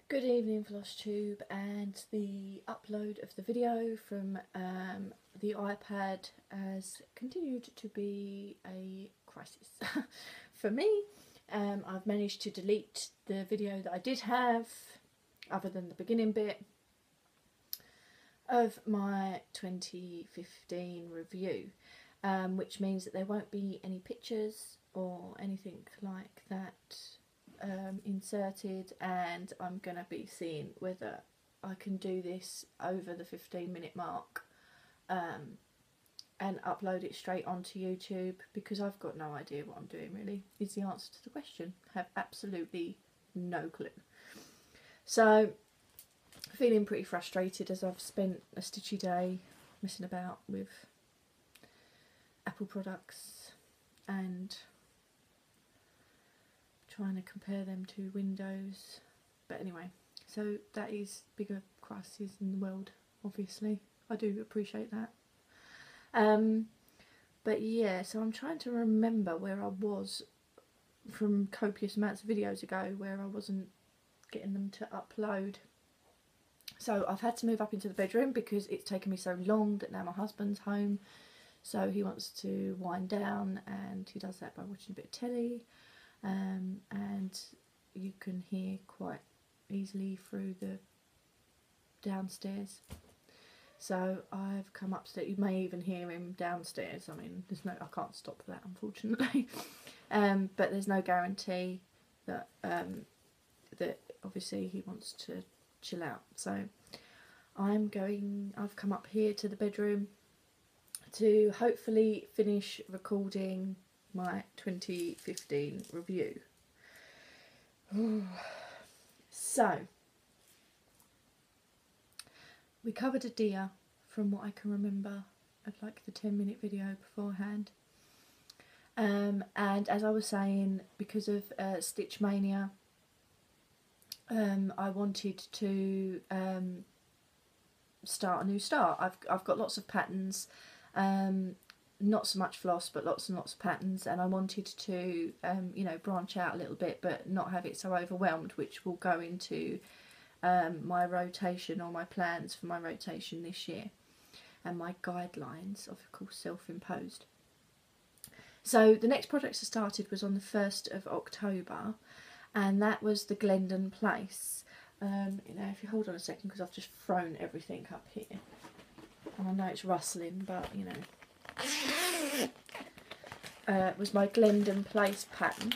Good evening, FlossTube, and the upload of the video from the iPad has continued to be a crisis for me. I've managed to delete the video that I did have, other than the beginning bit, of my 2015 review, which means that there won't be any pictures or anything like that inserted, and I'm going to be seeing whether I can do this over the 15-minute mark and upload it straight onto YouTube, because I've got no idea what I'm doing really, is the answer to the question. I have absolutely no clue. So feeling pretty frustrated as I've spent a stitchy day messing about with Apple products and trying to compare them to Windows. But anyway, so that is bigger crisis in the world, obviously. I do appreciate that. But yeah, so I'm trying to remember where I was from copious amounts of videos ago where I wasn't getting them to upload. So I've had to move up into the bedroom because it's taken me so long that now my husband's home. So he wants to wind down, and he does that by watching a bit of telly. And you can hear quite easily through the downstairs. So I've come upstairs. You may even hear him downstairs. I mean, I can't stop that, unfortunately. But there's no guarantee that that obviously he wants to chill out. So I've come up here to the bedroom to hopefully finish recording my 2015 review. So we covered a deer from what I can remember of like the 10-minute video beforehand, and as I was saying, because of Stitch Mania, I wanted to start a new start. I've got lots of patterns, not so much floss, but lots and lots of patterns, and I wanted to you know, branch out a little bit but not have it so overwhelmed, which will go into my rotation, or my plans for my rotation this year, and my guidelines, of course self-imposed. So the next project I started was on the 1st of October, and that was the Glendon place. You know, if you hold on a second, because I've just thrown everything up here and I know it's rustling, but you know, it was my Glendon Place pattern.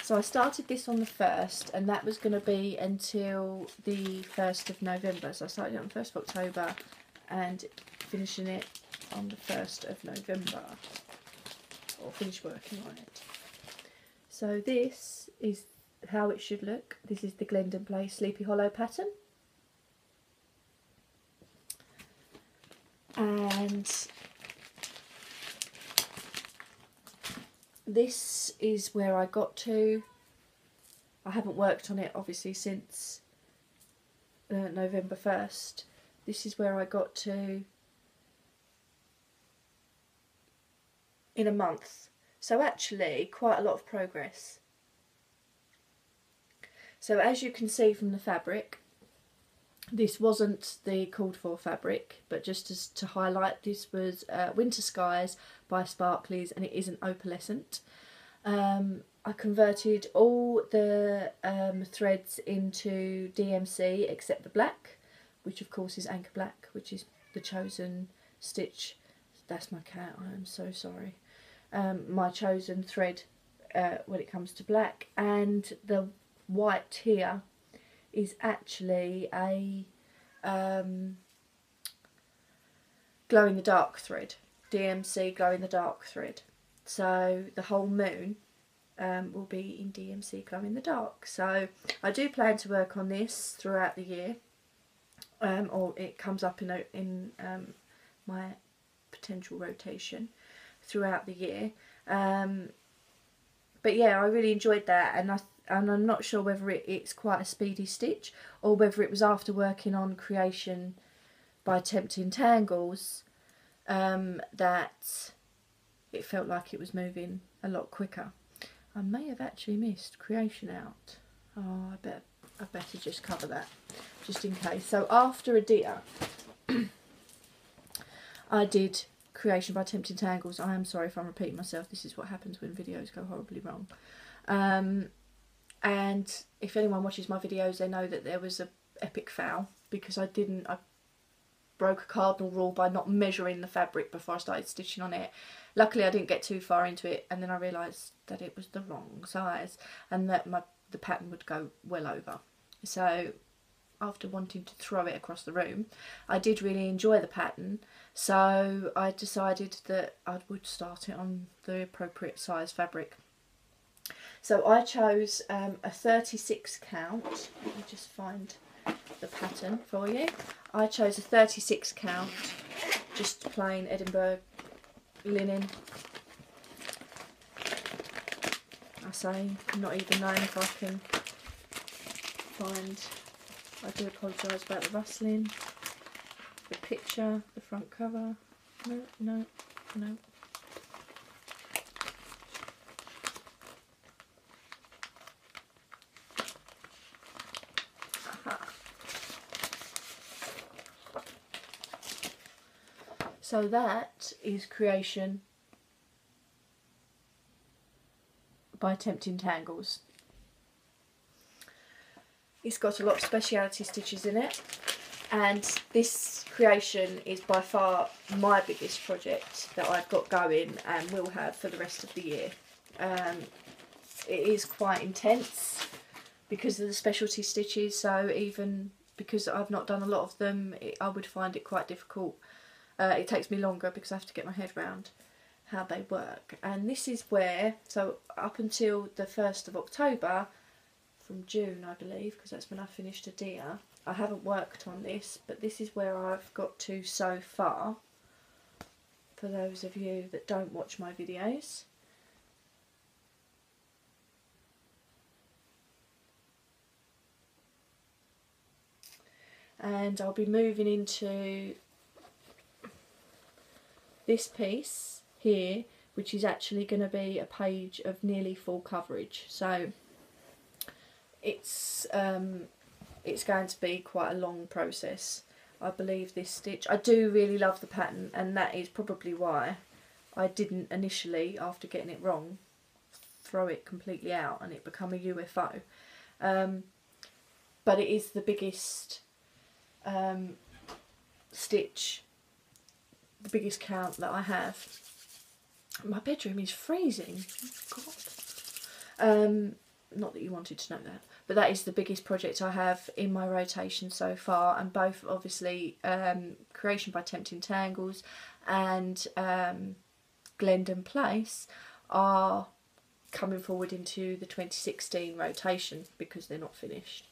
So I started this on the 1st, and that was going to be until the 1st of November. So I started it on the 1st of October and finishing it on the 1st of November, or finish working on it. So this is how it should look. This is the Glendon Place Sleepy Hollow pattern. And this is where I got to. I haven't worked on it obviously since November 1st. This is where I got to in a month. So actually quite a lot of progress. So as you can see from the fabric, this wasn't the called for fabric, but just to highlight, this was Winter Skies by Sparklies, and it isn't opalescent. I converted all the threads into DMC except the black, which of course is Achor Black, which is the chosen stitch. That's my cat, I am so sorry. My chosen thread when it comes to black, and the white here is actually a glow in the dark thread, DMC glow in the dark thread. So the whole moon will be in DMC glow in the dark. So I do plan to work on this throughout the year, or it comes up in my potential rotation throughout the year. But yeah, I really enjoyed that, and I'm not sure whether it's quite a speedy stitch, or whether it was after working on creation by Tempting Tangles that it felt like it was moving a lot quicker. I may have actually missed creation out. Oh, I better I better just cover that, just in case. So after Aida, I did Creation by Tempting Tangles. I am sorry if I'm repeating myself. This is what happens when videos go horribly wrong. And if anyone watches my videos, they know that there was an epic foul because I broke a cardinal rule by not measuring the fabric before I started stitching on it. Luckily I didn't get too far into it, and then I realised that it was the wrong size and that the pattern would go well over. So after wanting to throw it across the room, I did really enjoy the pattern, so I decided that I would start it on the appropriate size fabric. So I chose a 36 count. Let me just find the pattern for you. I chose a 36 count, just plain Edinburgh linen. I say, not even knowing if I can find. I do apologise about the rustling. The picture, the front cover. No, no, no. So that is Creation by Tempting Tangles. It's got a lot of speciality stitches in it, and this creation is by far my biggest project that I've got going and will have for the rest of the year. It is quite intense because of the specialty stitches, so even because I've not done a lot of them, I would find it quite difficult. It takes me longer because I have to get my head around how they work. And this is where, so up until the 1st of October, from June I believe, because that's when I finished Aida, I haven't worked on this, but this is where I've got to so far, for those of you that don't watch my videos. And I'll be moving into this piece here, which is actually going to be a page of nearly full coverage. So it's going to be quite a long process. I believe this stitch, I do really love the pattern, and that is probably why I didn't initially, after getting it wrong, throw it completely out and it become a UFO. But it is the biggest stitch, the biggest count that I have. My bedroom is freezing. Oh God. Not that you wanted to know that, but that is the biggest project I have in my rotation so far, and both obviously Creation by Tempting Tangles and Glendon Place are coming forward into the 2016 rotation because they're not finished.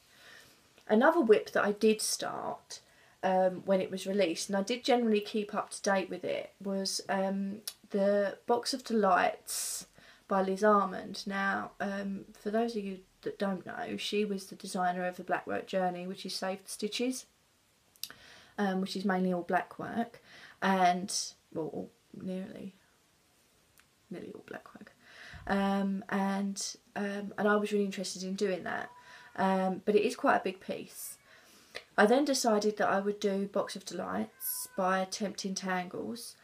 Another whip that I did start when it was released, and I did generally keep up to date with it, was the Box of Delights by Almond. Now, for those of you that don't know, she was the designer of the Black Work Journey, which is Save the Stitches, which is mainly all black work, and, well, nearly all black work. And I was really interested in doing that, but it is quite a big piece. I then decided that I would do Box of Delights by Tempting Tangles,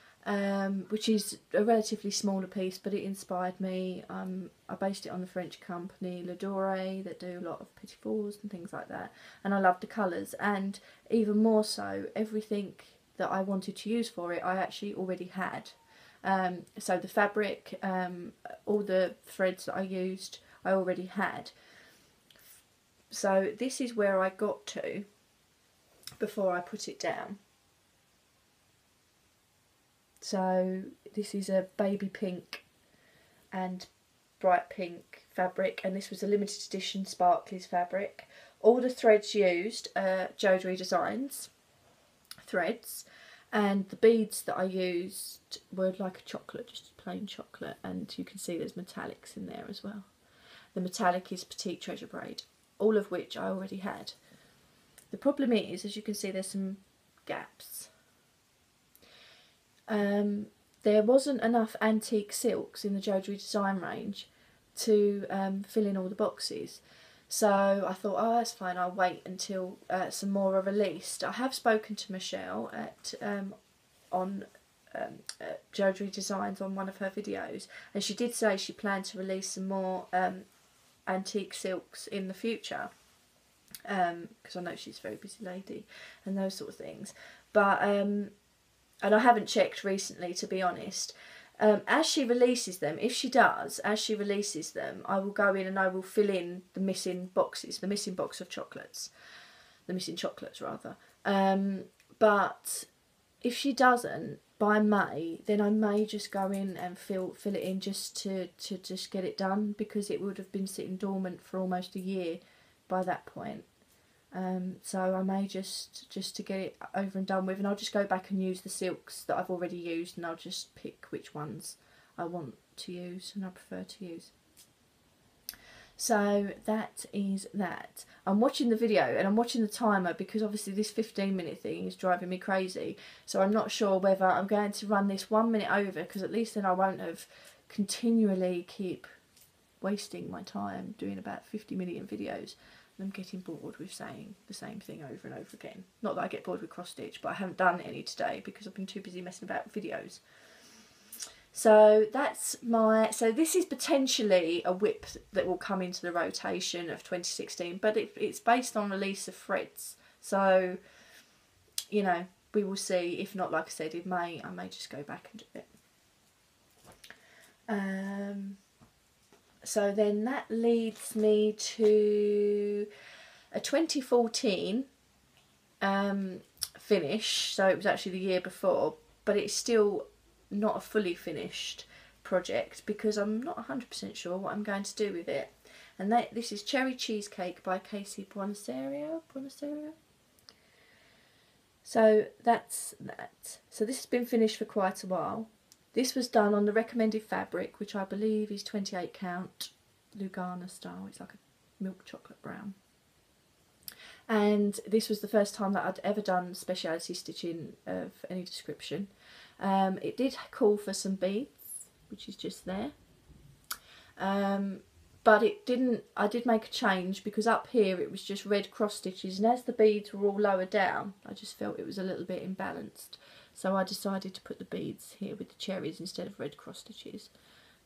which is a relatively smaller piece, but it inspired me. I based it on the French company Lavender that do a lot of Petite and things like that, and I loved the colours, and even more so, everything that I wanted to use for it I actually already had. So the fabric, all the threads that I used I already had. So this is where I got to before I put it down. So this is a baby pink and bright pink fabric, and this was a limited edition Sparklies fabric. All the threads used are Jodyridesigns threads, and the beads that I used were like a chocolate, just plain chocolate, and you can see there's metallics in there as well. The metallic is Petite treasure braid, all of which I already had. The problem is, as you can see, there's some gaps. There wasn't enough antique silks in the Jodyridesign range to fill in all the boxes. So I thought, oh, that's fine, I'll wait until some more are released. I have spoken to Michelle at on Jodyridesigns on one of her videos, and she did say she planned to release some more antique silks in the future, because I know she's a very busy lady and those sort of things. But and I haven't checked recently, to be honest. As she releases them, if she does, as she releases them, I will go in and I will fill in the missing boxes, the missing box of chocolates, the missing chocolates rather. But if she doesn't by May, then I may just go in and fill it in just to just get it done, because it would have been sitting dormant for almost a year by that point. So I may just to get it over and done with, and I'll just go back and use the silks that I've already used, and I'll just pick which ones I want to use and I prefer to use. So that is that. I'm watching the video and I'm watching the timer, because obviously this 15-minute thing is driving me crazy. So I'm not sure whether I'm going to run this 1 minute over, because at least then I won't have continually keep wasting my time doing about 50 million videos. I'm getting bored with saying the same thing over and over again. Not that I get bored with cross stitch, but I haven't done any today because I've been too busy messing about with videos. So that's so this is potentially a whip that will come into the rotation of 2016, but it's based on release of threads. So, you know, we will see. If not, like I said, in May, I may just go back and do it. So then that leads me to a 2014 finish. So it was actually the year before, but it's still not a fully finished project because I'm not 100% sure what I'm going to do with it. And this is Cherry Cheesecake by Buonaugurio. So that's that. So this has been finished for quite a while. This was done on the recommended fabric, which I believe is 28 count Lugana style. It's like a milk chocolate brown. And this was the first time that I'd ever done speciality stitching of any description. It did call for some beads, which is just there. But it didn't, I did make a change because up here it was just red cross stitches, and as the beads were all lower down, I just felt it was a little bit imbalanced. So I decided to put the beads here with the cherries instead of red cross stitches.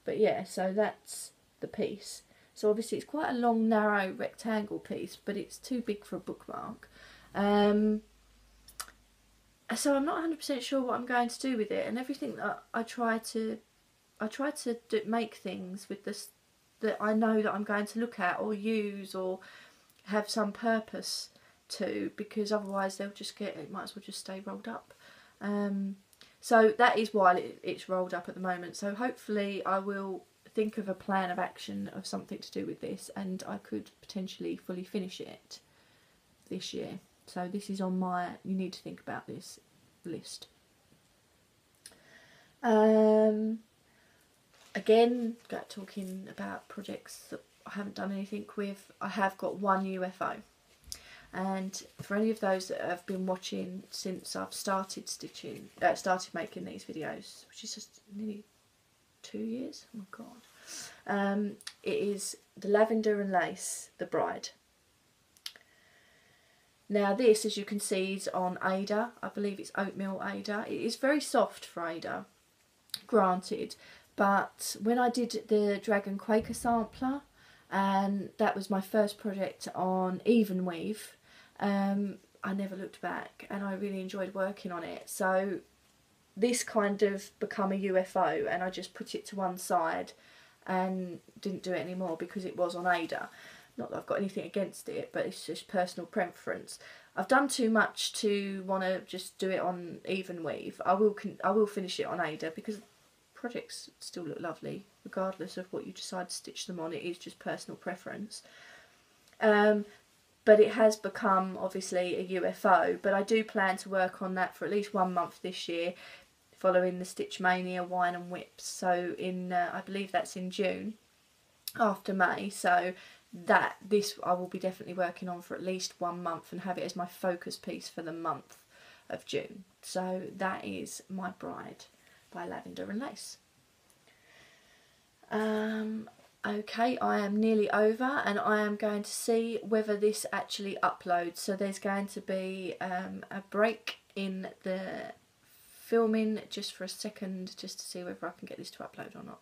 But yeah, so that's the piece. So obviously it's quite a long, narrow rectangle piece, but it's too big for a bookmark. So I'm not 100% sure what I'm going to do with it, and everything that I try to make things with this that I know that I'm going to look at or use or have some purpose to, because otherwise they'll just it might as well just stay rolled up. So that is why it's rolled up at the moment. So hopefully I will think of a plan of action of something to do with this, and I could potentially fully finish it this year. So this is on my you need to think about this list. Again, talking about projects that I haven't done anything with, I have got one UFO. And for any of those that have been watching since I've started making these videos, which is just nearly 2 years, oh my god, it is the Lavender and Lace, the Bride. Now this, as you can see, is on Aida. I believe it's Oatmeal Aida. It is very soft for Aida, granted, but when I did the Dragon Quaker sampler, and that was my first project on evenweave, I never looked back and I really enjoyed working on it. So this kind of become a UFO, and I just put it to one side and didn't do it anymore because it was on Aida. Not that I've got anything against it, but it's just personal preference. I've done too much to want to just do it on evenweave. I will finish it on Aida because projects still look lovely regardless of what you decide to stitch them on. It is just personal preference. But it has become obviously a UFO, but I do plan to work on that for at least 1 month this year, following the Stitch Mania Wine and Whips. So in I believe that's in June, after May. So this I will be definitely working on for at least 1 month and have it as my focus piece for the month of June. So that is My Bride by Lavender and Lace. Okay, I am nearly over and I am going to see whether this actually uploads. So there's going to be a break in the filming just for a second, just to see whether I can get this to upload or not.